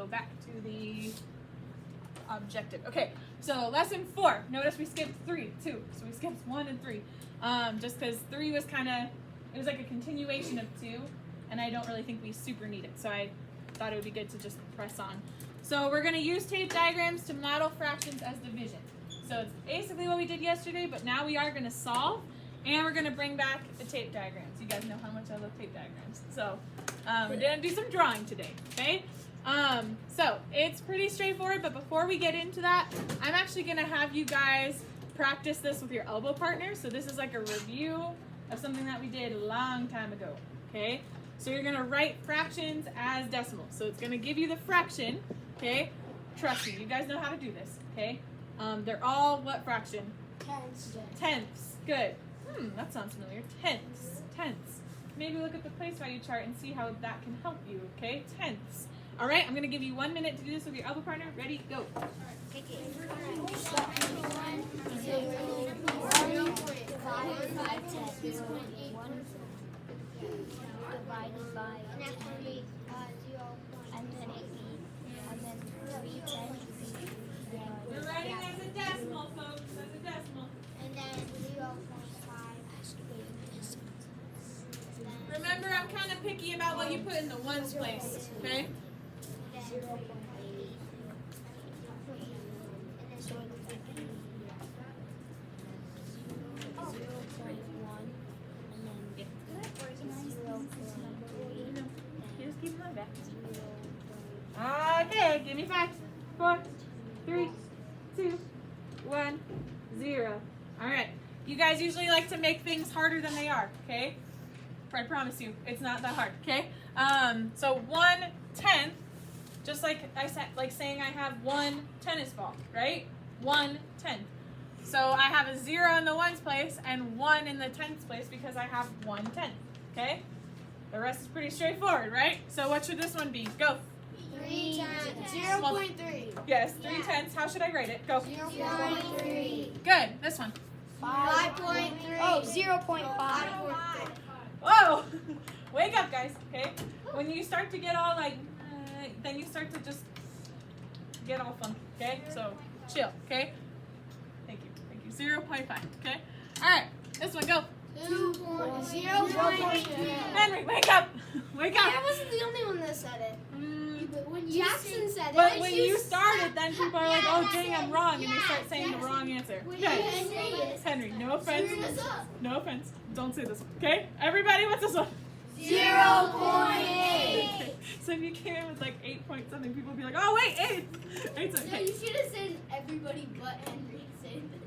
back to the objective. Okay, so lesson 4. Notice we skipped 3, 2. So we skipped 1 and 3. Just because 3 was kind of, it was like a continuation of 2, and I don't really think we super need it. So I thought it would be good to just press on. So we're going to use tape diagrams to model fractions as division. So it's basically what we did yesterday, but now we are going to solve, and we're going to bring back the tape diagrams. You guys know how much I love tape diagrams. So we're going to do some drawing today, okay? So it's pretty straightforward, but before we get into that, I'm actually going to have you guys practice this with your elbow partner. So this is like a review of something that we did a long time ago, okay? So you're going to write fractions as decimals. So it's going to give you the fraction, okay? Trust me, you guys know how to do this, okay? They're all what fraction? Tenths. Tenths. Good. That sounds familiar. Tenths. Tenths. Maybe look at the place value chart and see how that can help you, okay? Tenths. All right, I'm going to give you 1 minute to do this with your elbow partner. Ready? Go. Divided by and then 8, and then 3 tenths. You're writing as a decimal, folks. As a decimal. And then 0.5. Remember, I'm kind of picky about what you put in the ones place, okay? Just keep them back. Okay, give me 5, 4, 3, 2, 1, 0. All right. You guys usually like to make things harder than they are, okay? I promise you, it's not that hard, okay? So 1/10, just like I said, like saying I have 1 tennis ball, right? 1/10. So I have a 0 in the ones place and 1 in the tenths place because I have 1/10, okay? The rest is pretty straightforward, right? So what should this one be? Go. 3 tenths. 0.3. Yes, 3 tenths. How should I write it? Go. 0.3. Good. This one. 5.3. Oh, 0.5. Whoa! Wake up, guys, okay? When you start to get all like, then you start to just get all funky, okay? So, chill, okay? Thank you. 0.5, okay? All right, this one, go. 0.2. Henry, wake up! Wake up! I wasn't the only one that said it. When Jackson said it. But when you started, then people are like, oh, dang, I'm wrong, and they start saying the wrong answer. Okay. Henry, no offense. No offense. Don't say this one, okay? Everybody, what's this one? 0.8. So if you came in with like 8 point something, people will be like, oh, wait, 8. 8's okay. No, you should have said everybody but Henry said this.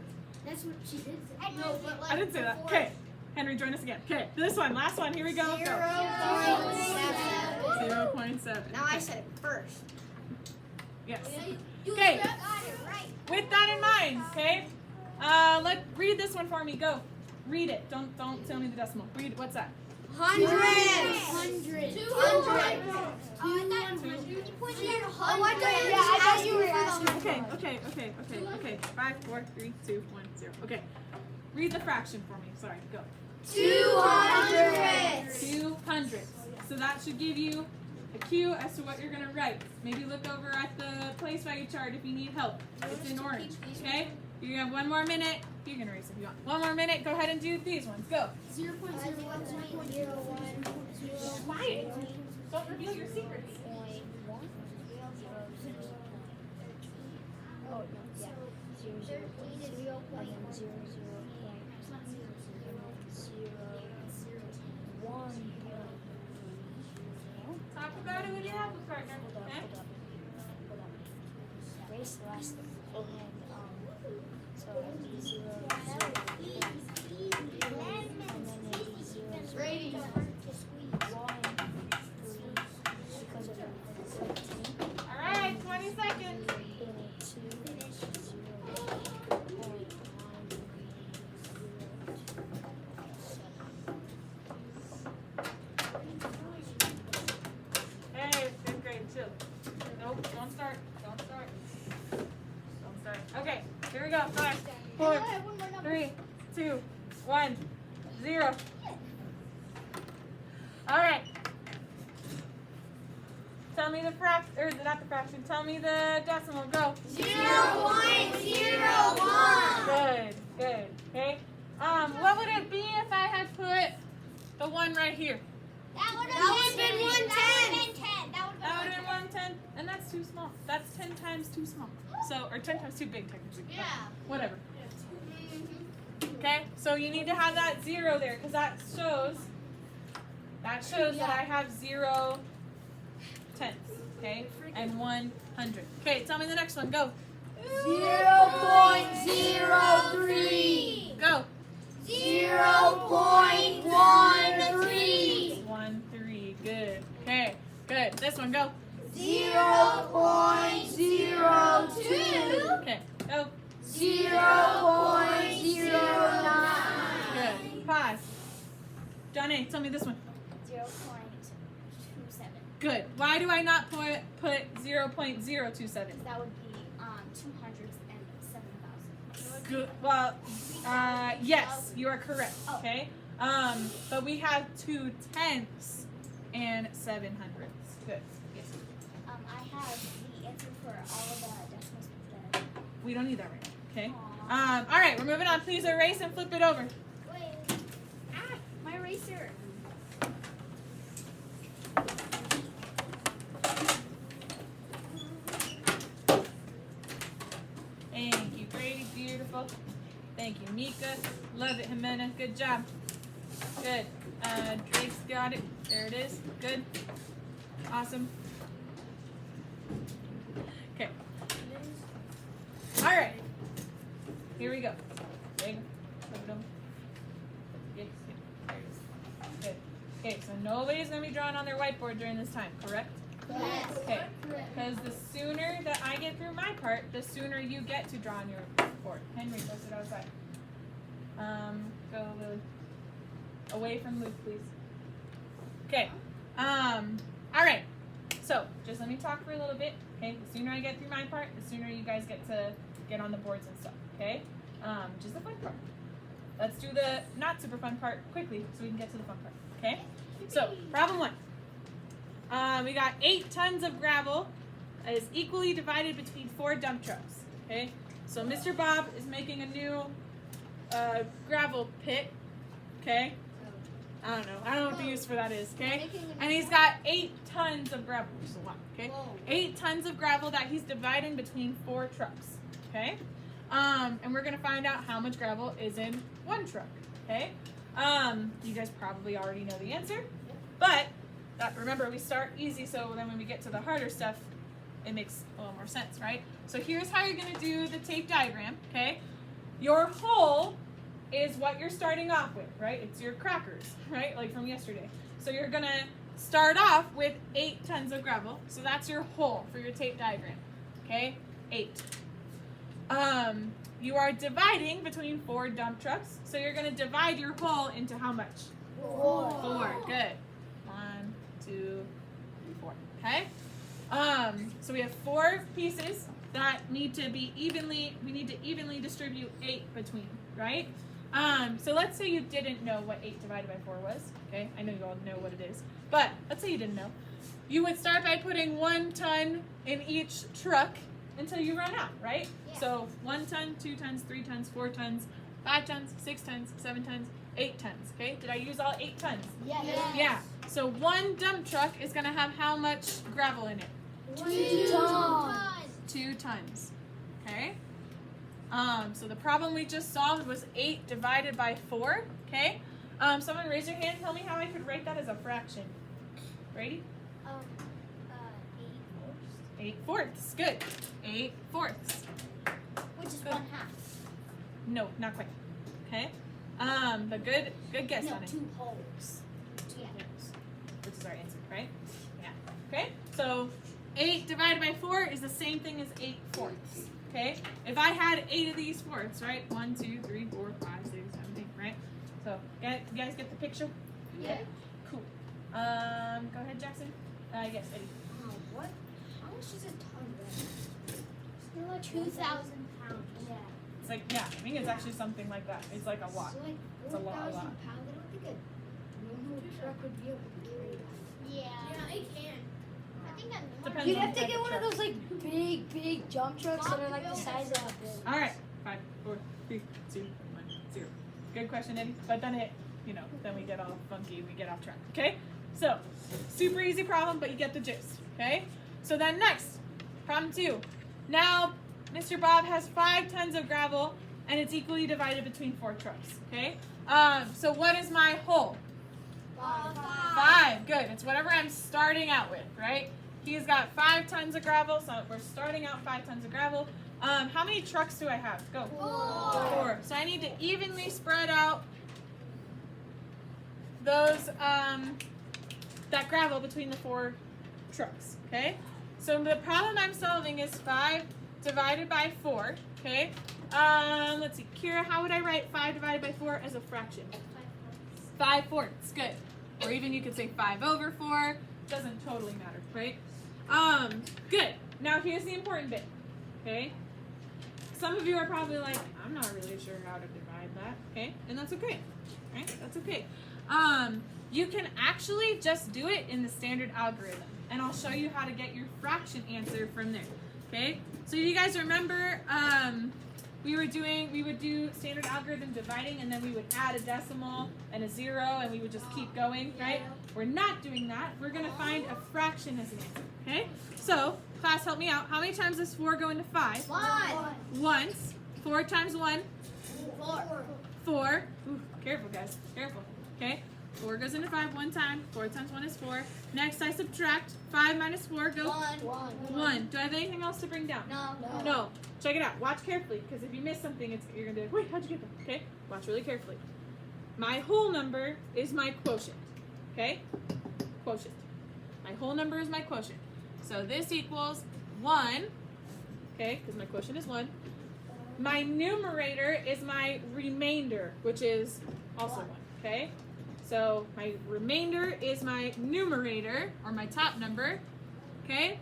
That's what she did say. No, but like I didn't say that. before- Okay. Henry, join us again. Okay, this one, last one. Here we go. 0.7. 0.7. Now I said it first. Yes. You Okay. got it right. With that in mind, okay. Read this one for me. Go. Read it. Don't tell me the decimal. Read. What's that? Hundreds. 200. 200. Oh, I thought you were asking. Okay. 5, 4, 3, 2, 1, 0. Okay. Read the fraction for me. Sorry. Go. 200. 200. So that should give you a cue as to what you're going to write. Maybe look over at the place value chart if you need help. It's in orange. Okay? You have 1 more minute. You can erase if you want. 1 more minute. Go ahead and do these ones. Go. 0.01. Quiet. Don't reveal your secrets. Talk about it with your helper partner. Okay? Race last and so it'd be 0, 0, and then it'd be 0, 0, Brady. 1, 3, because of the 13. All right. 20 seconds. 2, 0.9. Hey, it's 5th grade. Chill. Nope. Don't start. Okay. Here we go. 5, 4, 3, 2, 1, 0. All right. tell me the fraction, or not the fraction, tell me the decimal, go. 0.01. Good, good, okay. What would it be if I had put the 1 right here? That would have been 110. That would have been 110, and that's too small. That's 10 times too small. So, or 10 times too big, technically. Yeah. Whatever. Okay, so you need to have that 0 there, because that shows that I have 0 tenths, okay, and 100. Okay, tell me the next one, go. 0.03. Go. 0.13. 1, 3, good. Okay, good. This one, go. 0.02. Okay, go. 0.09. Good. Pause. Johnny, tell me this one. 0.27. Good. Why do I not put 0.027? That would be 207,000. Good. Well, yes, you are correct. Okay. But we have 2 tenths and 7 hundredths. Good. Yes. I have the answer for all of the decimals put together. We don't need that right now. Okay. Aw. All right. We're moving on. Please erase and flip it over. Wait. Ah, my eraser. Thank you, Grady. Beautiful. Thank you, Mika. Love it, Jimena. Good job. Good. Drake's got it. There it is. Good. Awesome. Okay. All right. Here we go. There you go. Flip it over. Yes, yes. There it is. Good. Okay, so nobody's going to be drawing on their whiteboard during this time, correct? Yes. Okay. Because the sooner that I get through my part, the sooner you get to draw on your board. Henry, go sit outside. Go, Lily. Away from Luke, please. Okay. All right. So, just let me talk for a little bit. Okay. The sooner I get through my part, the sooner you guys get to get on the boards and stuff. Okay. Just the fun part. Let's do the not super fun part quickly so we can get to the fun part. Okay. So, problem 1. We got 8 tons of gravel is equally divided between 4 dump trucks. Okay, so Mr. Bob is making a new gravel pit. Okay, I don't know what the use for that is. Okay, and he's got 8 tons of gravel, which is a lot. Okay, 8 tons of gravel that he's dividing between 4 trucks. Okay, and we're gonna find out how much gravel is in 1 truck. Okay, you guys probably already know the answer, but remember, we start easy, so then when we get to the harder stuff, it makes a little more sense, right? So here's how you're going to do the tape diagram, okay? Your whole is what you're starting off with, right? It's your crackers, right? Like from yesterday. So you're going to start off with 8 tons of gravel. So that's your whole for your tape diagram, okay? 8. You are dividing between 4 dump trucks. So you're going to divide your whole into how much? 4. Good. 1, 2, 4. Okay. So we have 4 pieces that need to be evenly distribute 8 between, right? So let's say you didn't know what 8 divided by 4 was. Okay, I know you all know what it is, but let's say you didn't know. You would start by putting 1 ton in each truck until you run out, right? Yeah. So 1 ton, 2 tons, 3 tons, 4 tons, 5 tons, 6 tons, 7 tons, 8 tons. Okay, did I use all 8 tons? Yes. Yeah. So 1 dump truck is gonna have how much gravel in it? 2 tons. 2 tons. Okay. So the problem we just solved was 8 divided by 4. Okay. Someone raise your hand. Tell me how I could write that as a fraction. Brady? 8 fourths. Good. 8 fourths. Which is Good. 1/2. No, not quite. Okay. But good guess No, on it. 2 wholes. 2 wholes. Which is our answer, right? Yeah. Okay. So 8 divided by 4 is the same thing as 8 fourths. Okay. If I had 8 of these fourths, right? 1, 2, 3, 4, 5, 6, 7, 8, right? So you guys get the picture? Yeah. Cool. Go ahead, Jackson. Yes, Eddie. What? How much is a ton of 2,000 pounds. Yeah. It's like, yeah, I think it's actually something like that. It's like a lot. So like It's a lot. 4,000 pounds. I don't think a normal truck would be able to carry that. Yeah. Yeah, it can. I think I'm Depends You'd on have the to type get of one of truck. those like big jump trucks that are like the size of that big. All right, 5, 4, 3, 2, 1, 0. Good question, Eddie. But then then we get all funky, we get off track. Okay, so super easy problem, but you get the gist. Okay, so then next, problem 2. Now, Mr. Bob has 5 tons of gravel, and it's equally divided between 4 trucks. Okay, so what is my whole? 5. Good. It's whatever I'm starting out with, right? He's got 5 tons of gravel, so we're starting out 5 tons of gravel. How many trucks do I have? Go. 4. So I need to evenly spread out those that gravel between the 4 trucks. Okay. So the problem I'm solving is 5 divided by 4. Okay. Let's see, Kira, how would I write 5 divided by 4 as a fraction? 5/4. Good. Or even you could say 5/4. Doesn't totally matter, right? Good. Now here's the important bit. Okay. Some of you are probably like, I'm not really sure how to divide that. Okay, and that's okay. Right? That's okay. You can actually just do it in the standard algorithm, and I'll show you how to get your fraction answer from there. Okay. So you guys remember, we would do standard algorithm dividing, and then we would add a decimal and a 0, and we would just keep going, right? We're not doing that. We're going to find a fraction as an answer, okay? So, class, help me out. How many times does 4 go into 5? 1. Once. 4 times 1? 4. 4. Ooh, careful, guys. Careful, okay? 4 goes into 5 one time. 4 times 1 is 4. Next, I subtract. 5 minus 4, go. 1. Do I have anything else to bring down? No. Check it out. Watch carefully, because if you miss something, you're going to be like, wait, how'd you get that? Okay? Watch really carefully. My whole number is my quotient. Okay? Quotient. My whole number is my quotient. So this equals 1. Okay? Because my quotient is 1. My numerator is my remainder, which is also 1. Okay? So my remainder is my numerator, or my top number. Okay?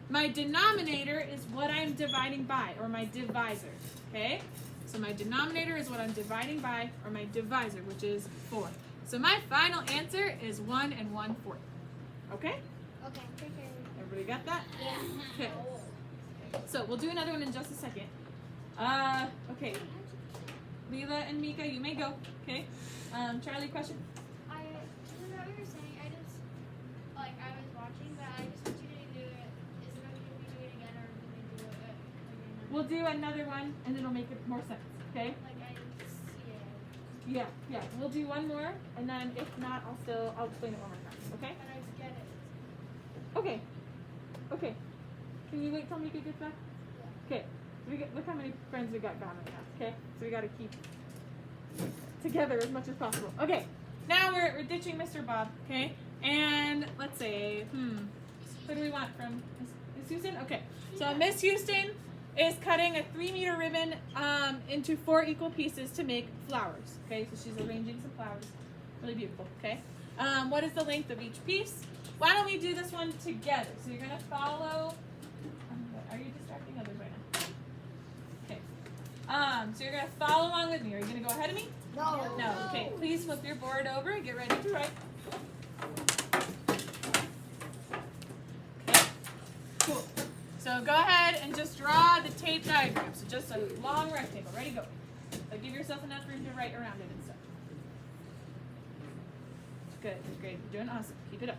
My denominator is what I'm dividing by, or my divisor. Okay? So my denominator is what I'm dividing by, or my divisor, which is 4. So my final answer is 1 1/4. Okay? Okay. Everybody got that? Yeah. Okay. So we'll do another one in just a second. Okay. Leela and Mika, you may go. Okay. Charlie, question? I don't know what you were saying. I was watching, but I just want you to do it. Is it okay if we do it again, or do we do it again? We'll do another one, and it'll make it more sense. Okay? Like I didn't see it, Yeah. We'll do one more, and then if not, I'll explain it one more time. Okay? but I get it. Okay. Can you wait till Mika gets back? Okay. Look how many friends we got gone right now. Okay? So we got to keep together as much as possible. Okay. Now we're ditching Mr. Bob. Okay? And let's say, what do we want from Miss Houston? Okay. So Miss Houston is cutting a 3-meter ribbon into 4 equal pieces to make flowers. Okay? So she's arranging some flowers. Really beautiful. Okay? What is the length of each piece? Why don't we do this one together? So you're going to follow. Are you distracting others right now? Okay. So you're going to follow along with me. Are you going to go ahead of me? No. Okay. Please flip your board over and get ready to write. Okay. Cool. So go ahead and just draw the tape diagram. So just a long rectangle. Ready, go. So give yourself enough room to write around it and stuff. Good. Great. You're doing awesome. Keep it up.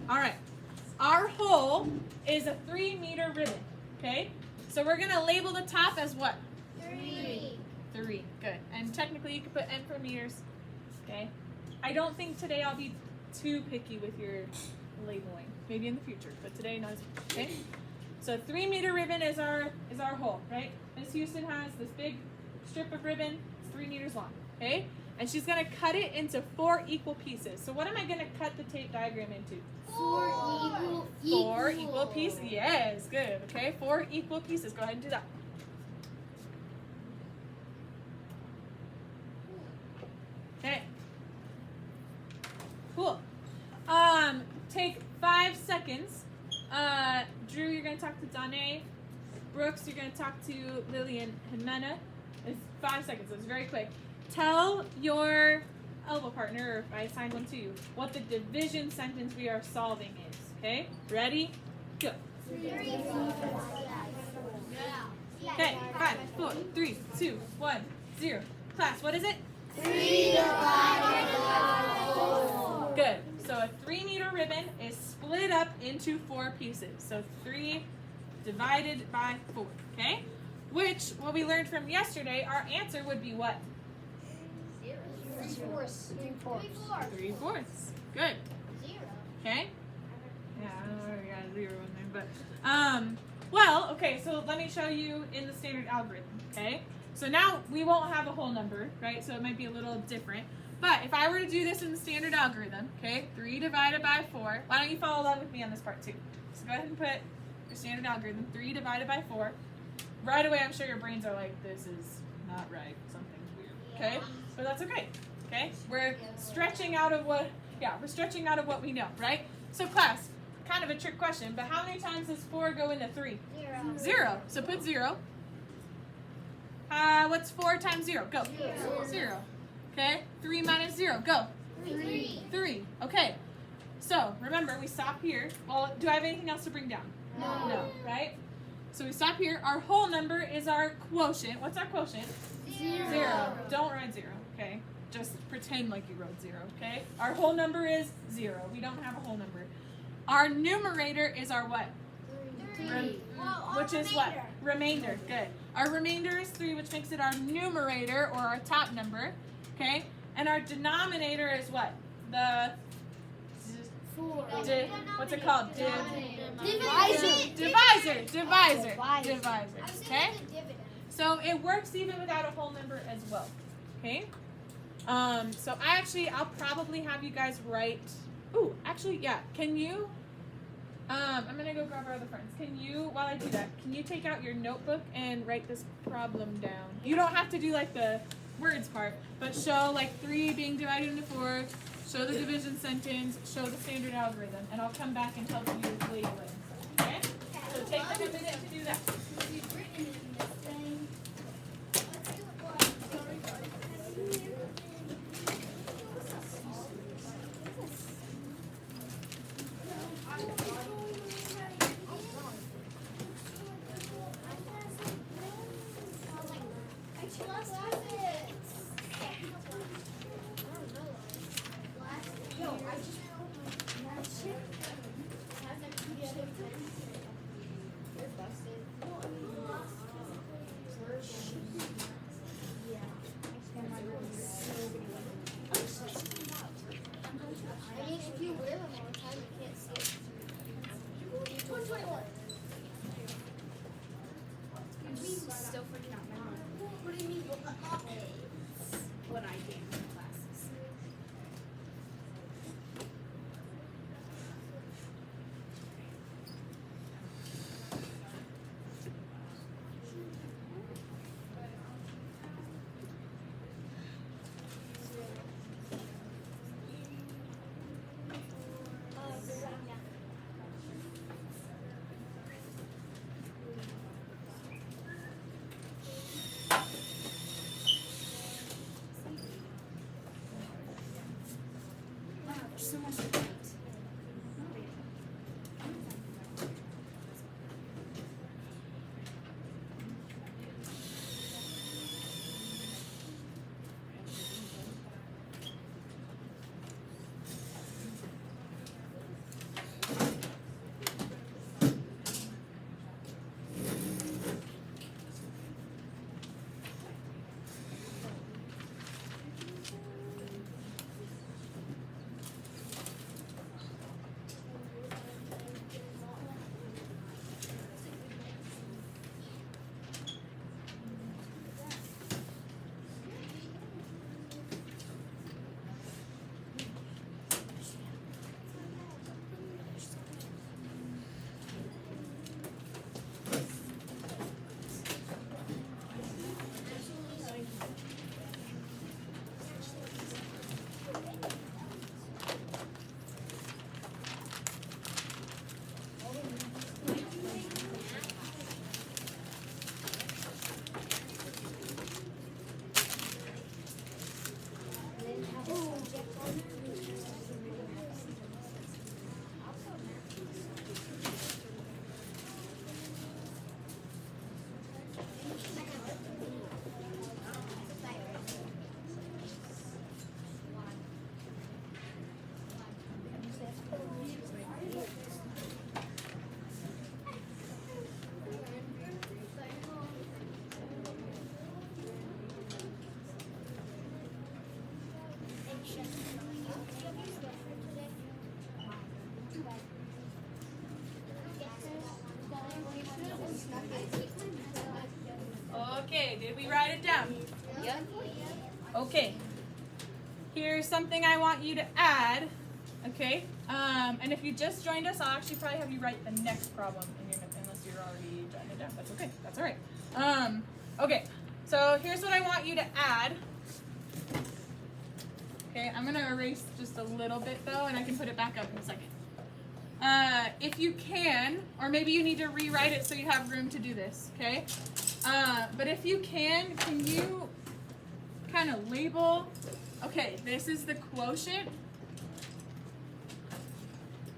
All right. Our hole is a 3-meter ribbon. Okay. So we're gonna label the top as what? 3. 3. Good. And technically, you could put N for meters. Okay. I don't think today I'll be too picky with your labeling. Maybe in the future, but today not as much. Okay. So 3-meter ribbon is our hole, right? Miss Houston has this big strip of ribbon. It's 3 meters long. Okay. And she's going to cut it into 4 equal pieces. So what am I going to cut the tape diagram into? 4 equal pieces. Yes, good. Okay, 4 equal pieces. Go ahead and do that. Okay. Cool. Take 5 seconds. Drew, you're going to talk to Danae. Brooks, you're going to talk to Lillian Jimena. It's 5 seconds. It's very quick. Tell your elbow partner, or if I assigned one to you, what the division sentence we are solving is. Okay, ready, go. 3, 4, 5. Yeah. Okay, 5, 4, 3, 2, 1, 0. Class, what is it? 3 divided by 4. Good. So a 3-meter ribbon is split up into 4 pieces. So 3 divided by 4. Okay? Which, what we learned from yesterday, our answer would be what? 3/4. Good. 0. Okay? Yeah, I don't know where we got a 0 in there, but well, okay, so let me show you in the standard algorithm, okay? So now we won't have a whole number, right? So it might be a little different. But if I were to do this in the standard algorithm, okay, 3 divided by 4, why don't you follow along with me on this part too? So go ahead and put your standard algorithm, 3 divided by 4. Right away, I'm sure your brains are like, this is not right, something's weird, okay? But that's okay, okay? We're stretching out of what we know, right? So class, kind of a trick question, but how many times does 4 go into 3? 0. So put 0. What's 4 times 0? Go. 0. Okay. 3 minus 0. Go. 3. Okay. So remember, we stop here. Well, do I have anything else to bring down? No. Right? So we stop here. Our whole number is our quotient. What's our quotient? 0. Don't write 0. Okay. Just pretend like you wrote 0. Okay. Our whole number is 0. We don't have a whole number. Our numerator is our what? 3. Which is what? Remainder. Good. Our remainder is 3, which makes it our numerator, or our top number. Okay? And our denominator is what? The 4. what's it called? Divisor. Divisor. Okay? So it works even without a whole number as well. Okay? So I'll probably have you guys write. Ooh, actually, yeah. Can you? I'm gonna go grab our other friends. Can you, while I do that, can you take out your notebook and write this problem down? You don't have to do like the words part, but show like 3 being divided into 4, show the division sentence, show the standard algorithm, and I'll come back and help you with labeling. Okay? So take like a minute to do that. We've written in this thing. Did we write it down? Yep. Okay. Here's something I want you to add. Okay. And if you just joined us, I'll actually probably have you write the next problem in your notes, unless you're already jotting it down. That's okay. That's all right. Okay. So here's what I want you to add. Okay, I'm gonna erase just a little bit though, and I can put it back up in a second. If you can, or maybe you need to rewrite it so you have room to do this, okay? But if you can you kind of label, okay, this is the quotient,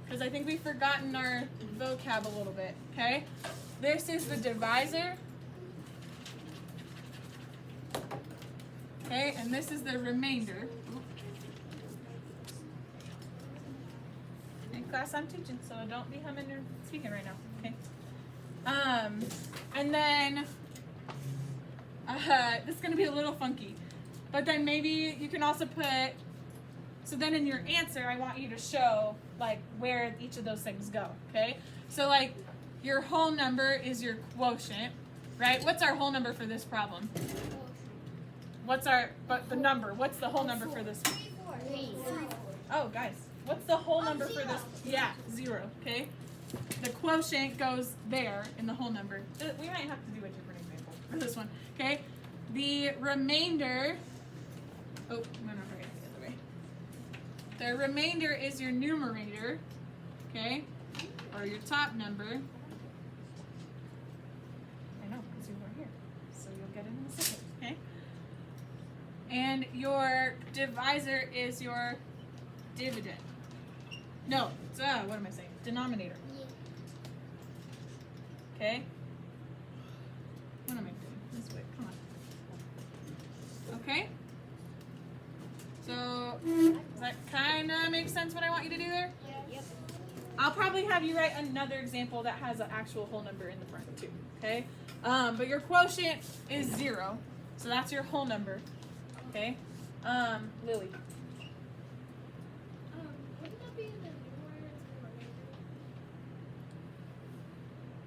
because I think we've forgotten our vocab a little bit, okay? This is the divisor. Okay, and this is the remainder. In class I'm teaching, so don't be humming or speaking right now, okay? And then, this is gonna be a little funky, but then maybe you can also put, so then in your answer, I want you to show like where each of those things go, okay? So like your whole number is your quotient, right? What's our whole number for this problem? What's the number? What's the whole number for this? 3. Oh, guys, what's the whole number for this? Yeah, 0, okay? The quotient goes there in the whole number. We might have to do a different example for this one, okay? The remainder, oh, no, right, the other way. The remainder is your numerator, okay? Or your top number. I know, because you weren't here, so you'll get it in a second, okay? And your divisor is your dividend. No, it's, what am I saying? Denominator. Okay? What am I doing? This way, come on. Okay? So, does that kind of make sense what I want you to do there? Yep. I'll probably have you write another example that has an actual whole number in the front too, okay? But your quotient is 0, so that's your whole number, okay? Lily. Wouldn't that be in the numerator and the remainder?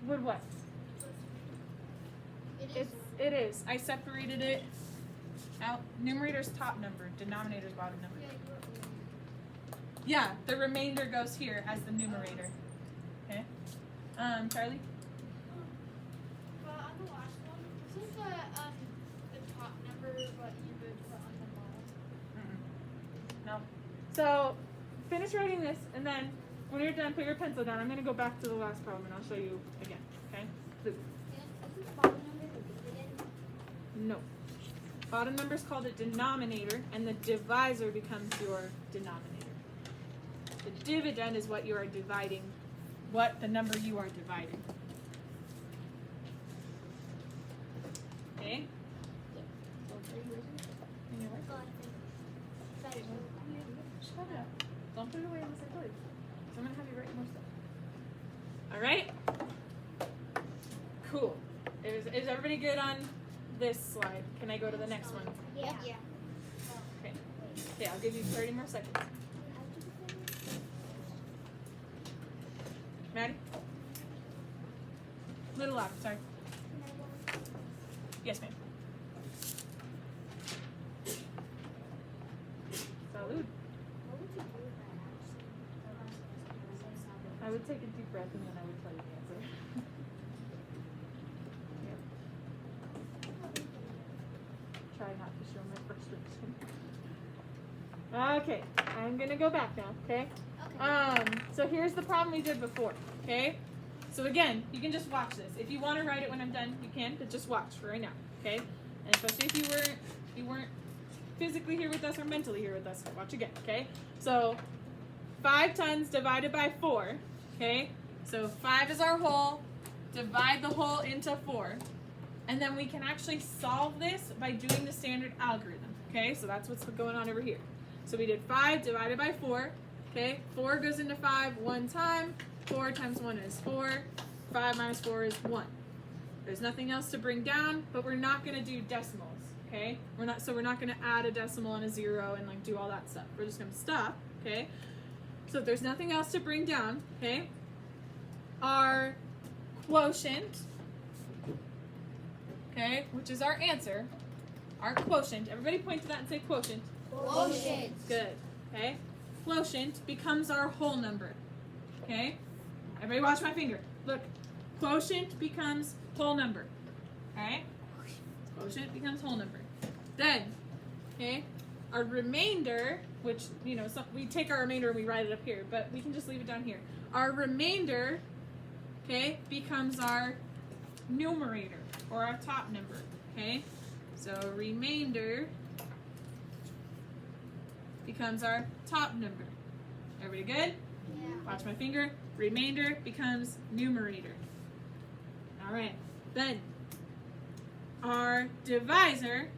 Would what? It is. I separated it out. Numerator's top number, denominator's bottom number. Yeah, the remainder goes here as the numerator. Okay. Charlie? But on the last one, isn't the top number what you would put on the bottom? No. So finish writing this, and then when you're done, put your pencil down. I'm going to go back to the last problem, and I'll show you again. Okay? Luke. No. Bottom number is called a denominator, and the divisor becomes your denominator. The dividend is what you are dividing, what the number you are dividing. Okay? And you're right. Shut up. Don't put it away unless I tell you. So I'm going to have you write more stuff. Alright? Cool. Is everybody good on this slide? Can I go to the next one? Yeah. Okay. Okay, I'll give you 30 more seconds. Maddie? Little louder, sorry. Yes, ma'am. Salud. I would take a deep breath and then I would tell you the answer. Try not to show my frustration. Okay, I'm gonna go back now, okay? So here's the problem we did before, okay? So again, you can just watch this. If you want to write it when I'm done, you can, but just watch for right now, okay? And especially if you weren't physically here with us or mentally here with us, watch again, okay? So 5 tons divided by 4, okay? So 5 is our whole, divide the whole into 4. And then we can actually solve this by doing the standard algorithm, okay? So that's what's going on over here. So we did 5 divided by 4, okay? 4 goes into 5 one time. 4 times 1 is 4. 5 minus 4 is 1. There's nothing else to bring down, but we're not going to do decimals, okay? We're not going to add a decimal and a 0 and like do all that stuff. We're just going to stop, okay? So if there's nothing else to bring down, okay? Our quotient okay, which is our answer, our quotient. Everybody point to that and say quotient. Quotient. Good. Okay. Quotient becomes our whole number. Okay. Everybody watch my finger. Look. Quotient becomes whole number. Okay. Quotient becomes whole number. Then, okay, our remainder, which, you know, we take our remainder and we write it up here, but we can just leave it down here. Our remainder, okay, becomes our numerator, or our top number, okay? So remainder becomes our top number. Everybody good? Yeah. Watch my finger. Remainder becomes numerator. All right. Then our divisor,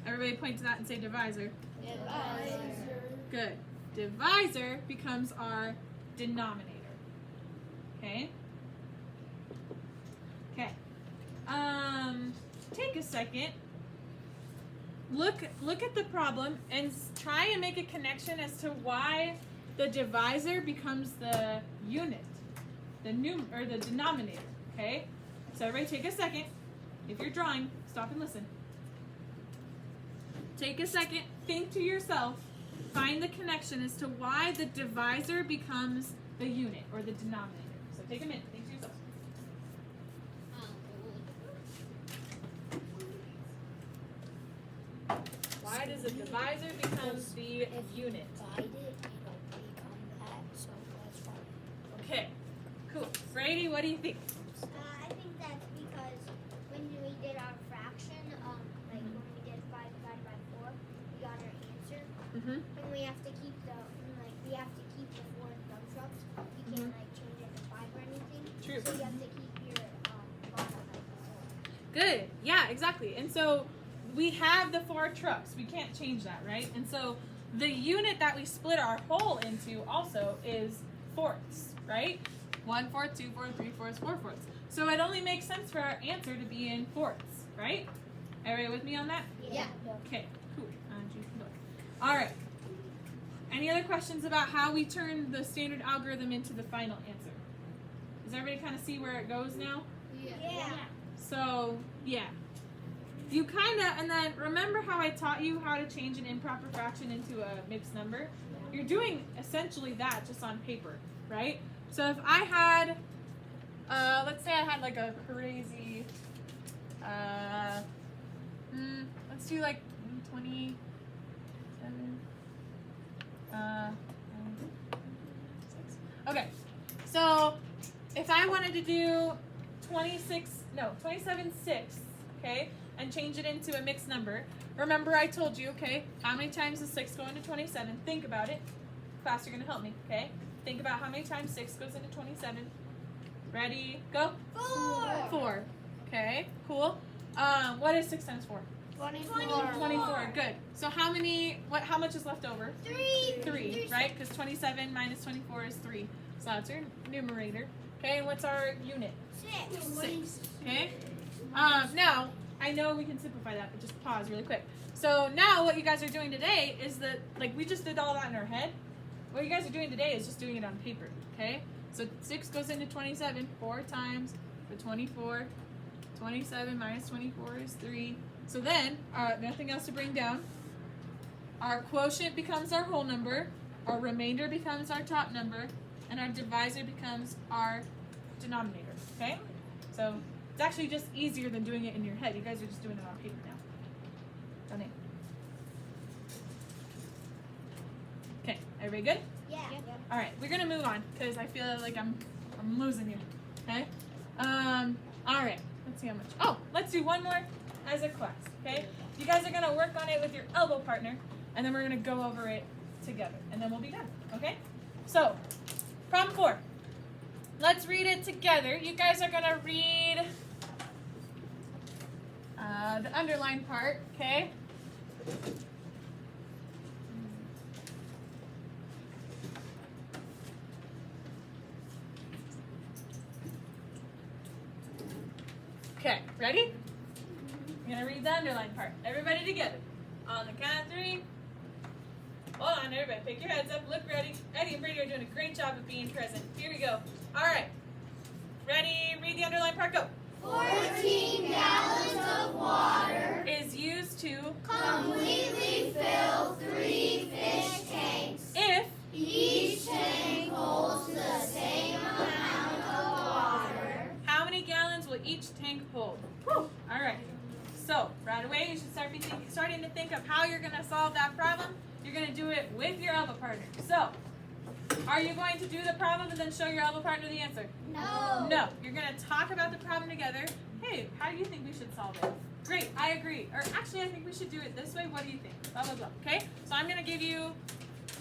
everybody point to that and say divisor. Divisor. Good. Divisor becomes our denominator. Okay? Okay. Take a second. Look at the problem and try and make a connection as to why the divisor becomes the unit, the denominator. Okay? So everybody take a second. If you're drawing, stop and listen. Take a second, think to yourself, find the connection as to why the divisor becomes the unit or the denominator. So take a minute, think to yourself. Why does the divisor become the unit? Divide it, it'll become that, so that's why. Okay, cool. Brady, what do you think? I think that's because when we did our fraction, like when we did 5 divided by 4, we got our answer. Mm-hmm. And we have to keep the 4 in dump trucks. You can't like change it to 5 or anything. True. So you have to keep your bottom like 4. Good. Yeah, exactly. And so we have the 4 trucks. We can't change that, right? And so the unit that we split our whole into also is fourths, right? 1/4, 2/4, 3/4, 4/4. So it only makes sense for our answer to be in fourths, right? Everybody with me on that? Yeah. Okay, cool. All right. Any other questions about how we turn the standard algorithm into the final answer? Does everybody kind of see where it goes now? Yeah. So, yeah. You kind of, and then remember how I taught you how to change an improper fraction into a mixed number? You're doing essentially that just on paper, right? So if I had, let's say I had like a crazy, let's do like 27, 6. Okay, so if I wanted to do 27 6, okay, and change it into a mixed number, remember I told you, okay, how many times does 6 go into 27? Think about it. Class, you're going to help me, okay? Think about how many times 6 goes into 27. Ready, go? 4. Okay, cool. What is 6 times 4? 24. Good. So how much is left over? 3, right? Because 27 minus 24 is 3. So that's your numerator. Okay, and what's our unit? 6. Okay. Now, I know we can simplify that, but just pause really quick. So now what you guys are doing today is that, like, we just did all that in our head. What you guys are doing today is just doing it on paper, okay? So 6 goes into 27 4 times for 24. 27 minus 24 is 3. So then, nothing else to bring down. Our quotient becomes our whole number. Our remainder becomes our top number. And our divisor becomes our denominator, okay? So it's actually just easier than doing it in your head. You guys are just doing it on paper now. Done it. Okay, everybody good? Yeah. All right, we're gonna move on because I feel like I'm losing you. Okay. All right. Let's see how much. Oh, let's do one more as a class. Okay. You guys are gonna work on it with your elbow partner, and then we're gonna go over it together, and then we'll be done. Okay. So, problem 4. Let's read it together. You guys are gonna read the underlined part. Okay. Okay, ready? I'm gonna read the underlined part. Everybody together. On the count of 3. Hold on, everybody. Pick your heads up. Look ready. Eddie and Brady are doing a great job of being present. Here we go. All right. Ready? Read the underlined part. Go. 14 gallons of water is used to completely fill 3 fish tanks. if Each tank holds the same amount of water. how many gallons will each tank hold? All right. So right away you should starting to think of how you're going to solve that problem. You're going to do it with your elbow partner. So are you going to do the problem and then show your elbow partner the answer? No. No. You're going to talk about the problem together. Hey, how do you think we should solve it? Great, I agree. Or actually, I think we should do it this way. What do you think? Blah, blah, blah. Okay? So I'm going to give you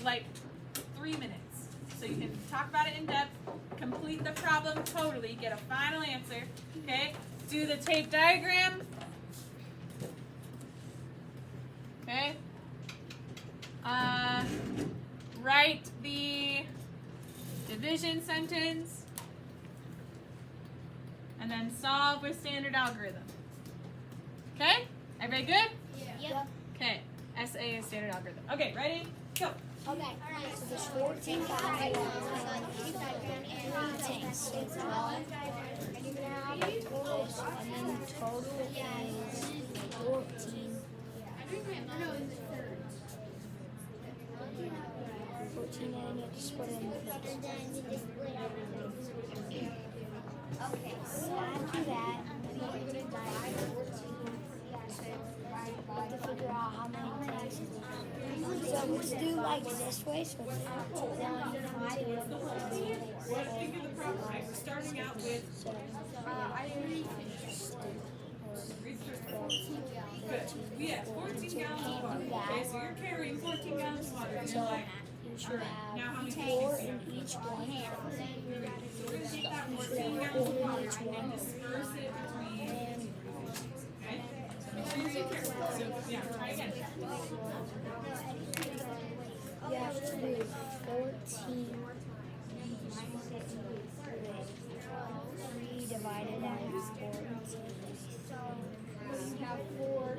like 3 minutes. So you can talk about it in depth, complete the problem totally, get a final answer. Okay? Do the tape diagram. Okay? Write the division sentence. And then solve with standard algorithm. Okay? Everybody good? Yep. Okay. SA is standard algorithm. Okay, ready? Go. Okay. So there's 14 gallons of water in each tanks. It's all, and you're gonna have fish, and then the total is 14. 14, and then you have to split it in the okay, so after that, we have to figure out how many tanks. So let's do like this way. So it's 1, 2, Let's think of the problem. We're starting out with good. We have 14 gallons of water. Okay, so you're carrying 14 gallons of water. And you're like, you should now how many have tanks 4 in each one. So we're going to take that 14 gallons of water and disperse it between. Okay? So make sure you take care of it. So, yeah, try again. You have to do 14 3 divided by 14. You have 4.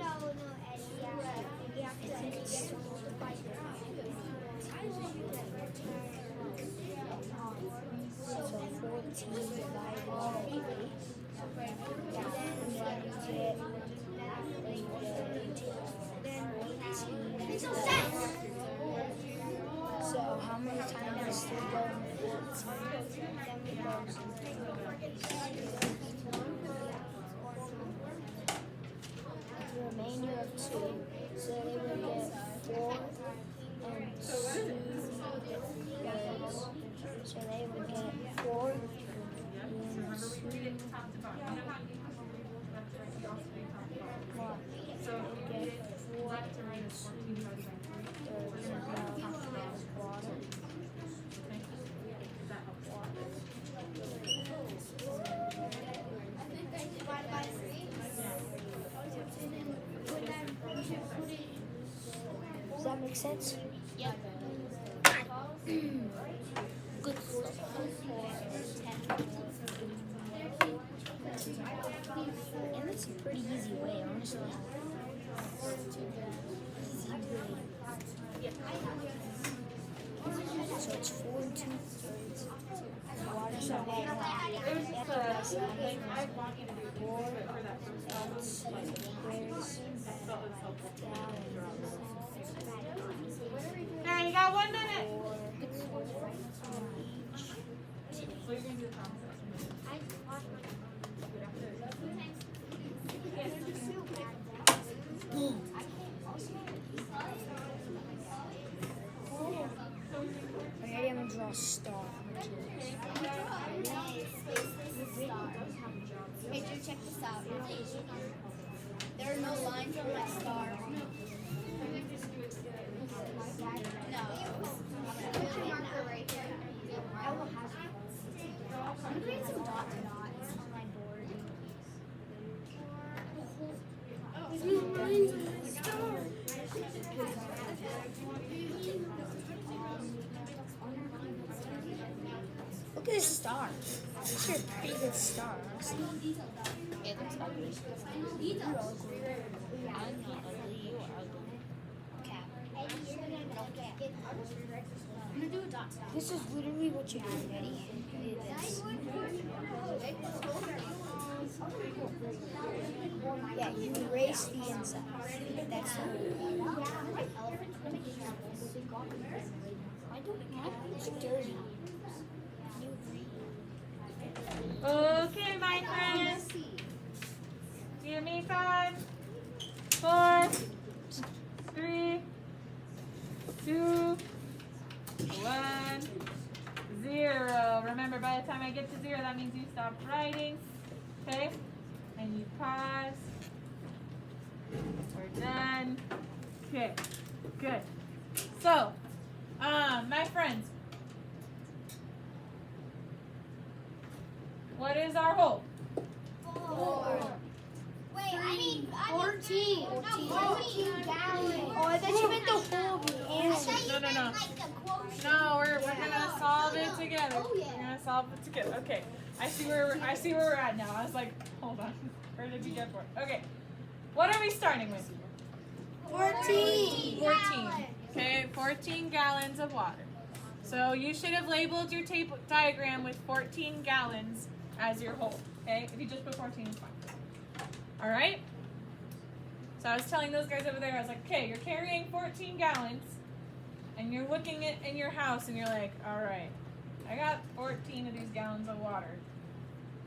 So 14 divided by 8. So how many times does 3 go in 14? The remainder of 2. So they would get 4 and 2 thirds. So they would get 4 and 2. So they get 4 and 2 thirds. Does that make sense? Yep. Good stuff. And it's a pretty easy way, honestly. So it's 4 and 2 thirds. Water's not bad. Now you got 1 minute. So you're going to do the problem. Alright, I'm gonna draw a star. Hey, Drew, check this out. There are no lines on my star. No. Right here. I'm gonna create some dots on my board. There's no lines on my star. Look at this star. It's a pretty good star, honestly. It looks ugly. I'm not ugly, you are ugly. Cap. I'm gonna do a dot stop. This is literally what you do, Ready? Do this. you erase the inside. That's the It's dirty. You read. Okay, my friends. Give me 5, 4, 3, 2, 1, 0. Remember, by the time I get to 0, that means you stop writing. Okay? And you pause. We're done. Okay, good. So, my friends, what is our whole? 4. Wait, I need 14. 14 gallons. Oh, I thought you meant the whole of the answer. No. Like the quotient. No, we're gonna solve it together. Oh, yeah. We're gonna solve it together. Okay. I see where we're at now. I was like, hold on. Where did you get for it? Okay. What are we starting with? 14. 14. Okay, 14 gallons of water. So you should have labeled your tape diagram with 14 gallons as your whole. Okay? If you just put 14, it's fine. Alright? So I was telling those guys over there, I was like, okay, you're carrying 14 gallons and you're looking at in your house and you're like, alright, I got 14 of these gallons of water.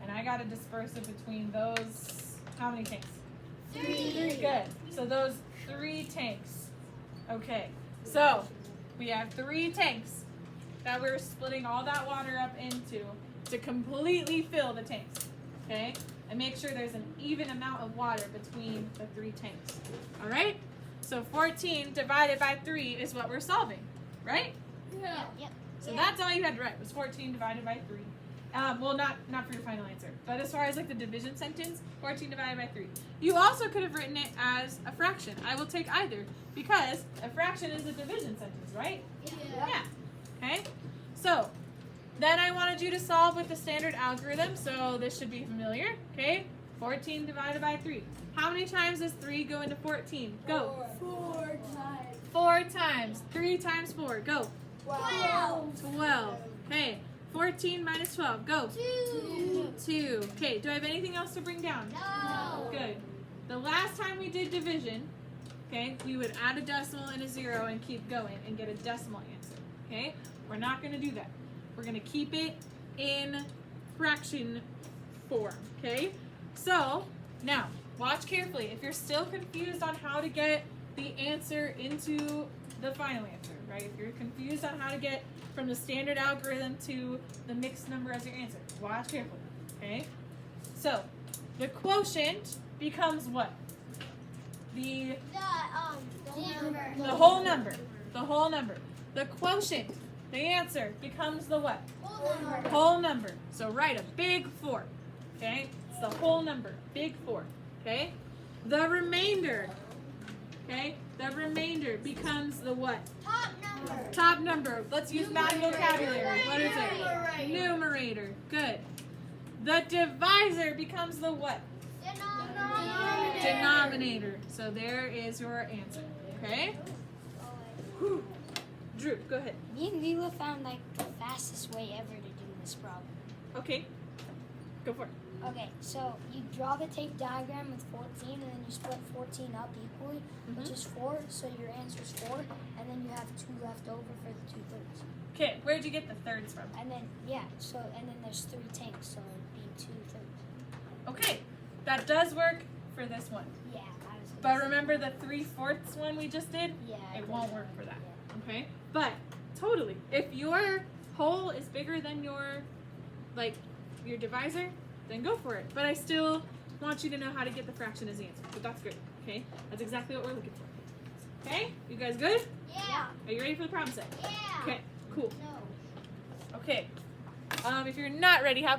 And I gotta disperse it between those, how many tanks? 3. Good. So those 3 tanks. Okay. So we have 3 tanks that we're splitting all that water up into to completely fill the tanks. Okay? And make sure there's an even amount of water between the 3 tanks. Alright? So 14 divided by 3 is what we're solving. Right? Yeah. Yep. So that's all you had to write was 14 divided by 3. Well, not for your final answer. But as far as like the division sentence, 14 divided by 3. You also could have written it as a fraction. I will take either because a fraction is a division sentence, right? Yeah. Okay. So then I wanted you to solve with the standard algorithm. So this should be familiar. Okay. 14 divided by 3. How many times does 3 go into 14? Go. 4 times. 4 times. 3 times 4. Go. 12. 12. Okay. 14 minus 12. Go. 2. 2. Okay, do I have anything else to bring down? No. Good. The last time we did division, okay, we would add a decimal and a 0 and keep going and get a decimal answer. Okay? We're not going to do that. We're going to keep it in fraction form. Okay? So, now, watch carefully. If you're still confused on how to get the answer into the final answer, right? If you're confused on how to get from the standard algorithm to the mixed number as your answer, watch carefully, okay? So, the quotient becomes what? The whole number. The whole number. The quotient, the answer, becomes the what? Whole number. So write a big 4, okay? It's the whole number, big 4, okay? The remainder, okay? The remainder becomes the what? Top number. Let's use math vocabulary. What is it? Numerator. Good. The divisor becomes the what? Denominator. So there is your answer. Okay? Whew. Drew, go ahead. Me and Lila found like the fastest way ever to do this problem. Okay. Go for it. Okay, so you draw the tape diagram with 14 and then you split 14 up equally, which is 4, so your answer is 4, and then you have 2 left over for the 2/3. Okay, where'd you get the thirds from? And then, and then there's 3 tanks, so it'd be 2/3. Okay, that does work for this one. Yeah, I was But remember the 3/4 one we just did? Yeah. It won't work for that. Okay? But totally. If your whole is bigger than your divisor, then go for it. But I still want you to know how to get the fraction as the answer. But that's great. Okay? That's exactly what we're looking for. Okay? You guys good? Yeah. Are you ready for the problem set? Yeah. Okay, cool. No. Okay. If you're not ready, how